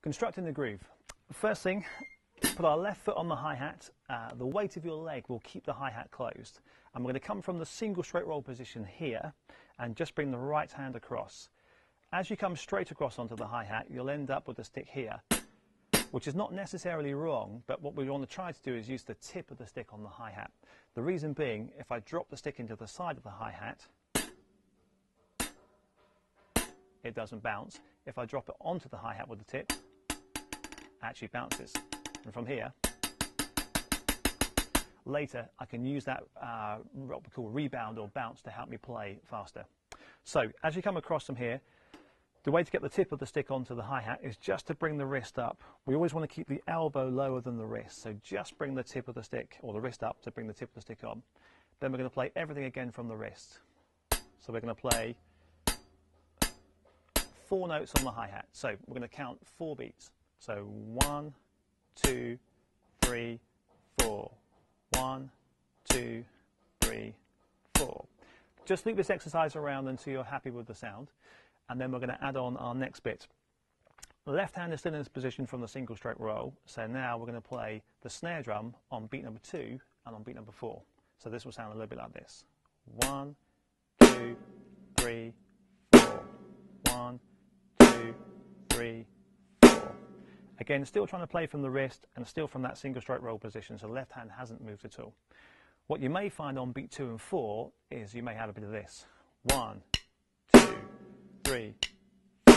Constructing the groove. First thing, put our left foot on the hi-hat. The weight of your leg will keep the hi-hat closed. And we're going to come from the single straight roll position here and just bring the right hand across. As you come straight across onto the hi-hat, you'll end up with the stick here, which is not necessarily wrong, but what we want to try to do is use the tip of the stick on the hi-hat. The reason being, if I drop the stick into the side of the hi-hat, it doesn't bounce. If I drop it onto the hi-hat with the tip, it actually bounces. And from here, later I can use that what we call rebound or bounce to help me play faster. So as you come across from here, the way to get the tip of the stick onto the hi-hat is just to bring the wrist up. We always want to keep the elbow lower than the wrist, so just bring the tip of the stick, or the wrist up to bring the tip of the stick on. Then we're going to play everything again from the wrist. So we're going to play 4 notes on the hi-hat. So we're going to count 4 beats. So 1, 2, 3, 4. 1, 2, 3, 4. Just loop this exercise around until you're happy with the sound. And then we're going to add on our next bit. The left hand is still in this position from the single stroke roll, so now we're going to play the snare drum on beat number 2 and on beat number 4. So this will sound a little bit like this. 1, 2, 3, 4. 1, 2, 3, 4. Again, still trying to play from the wrist and still from that single stroke roll position, so the left hand hasn't moved at all. What you may find on beat 2 and 4 is you may have a bit of this. 1, 2, 3, 4.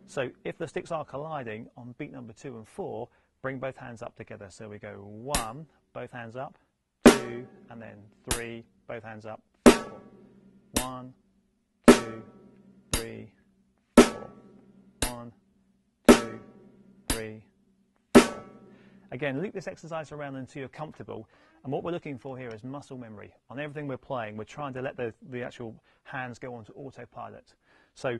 So if the sticks are colliding on beat number 2 and 4, bring both hands up together. So we go 1, both hands up, 2, and then 3, both hands up, 4. 1, 2, 3, 4. 1, 2, 3, 4. Again, loop this exercise around until you're comfortable. And what we're looking for here is muscle memory. On everything we're playing, we're trying to let the actual hands go onto autopilot. So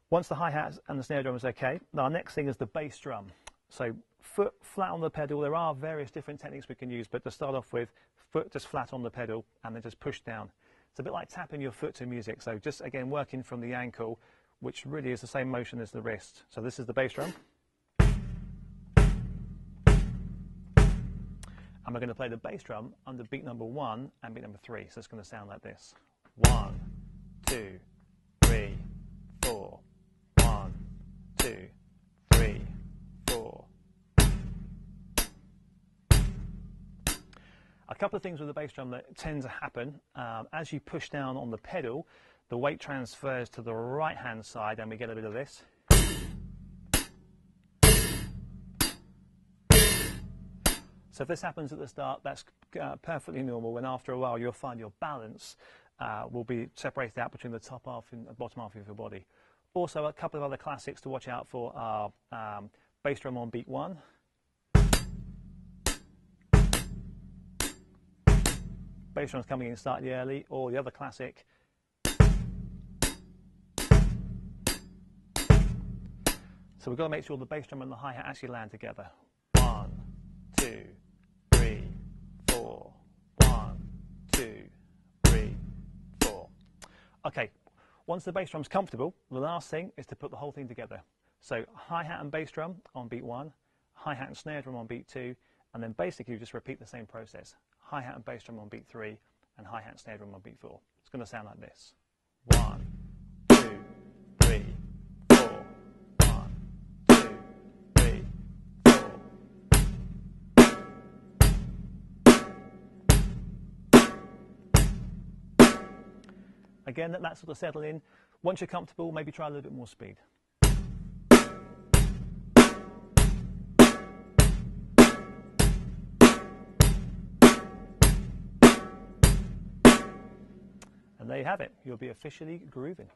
once the hi-hat and the snare drum is okay, our next thing is the bass drum. So foot flat on the pedal. There are various different techniques we can use, but to start off with, foot just flat on the pedal and then just push down. It's a bit like tapping your foot to music. So just again working from the ankle, which really is the same motion as the wrist. So this is the bass drum. And we're going to play the bass drum under beat number 1 and beat number 3. So it's going to sound like this. 1, 2, 3, 4. 1, 2, 3, 4. A couple of things with the bass drum that tend to happen. As you push down on the pedal, the weight transfers to the right hand side and we get a bit of this. So if this happens at the start, that's perfectly normal, and after a while you'll find your balance will be separated out between the top half and the bottom half of your body. Also, a couple of other classics to watch out for are bass drum on beat 1, bass drum's coming in slightly early, or the other classic, so we've got to make sure the bass drum and the hi-hat actually land together. 1, 2, 3, 4. 1, 2, 3, 4. Okay, once the bass drum's comfortable, the last thing is to put the whole thing together. So hi-hat and bass drum on beat 1, hi-hat and snare drum on beat 2, and then basically you just repeat the same process. Hi-hat and bass drum on beat 3, and hi-hat and snare drum on beat 4. It's going to sound like this. 1, 2, 3, 4. 1, 2, 3, 4. Again, let that sort of settle in. Once you're comfortable, maybe try a little bit more speed. And there you have it. You'll be officially grooving.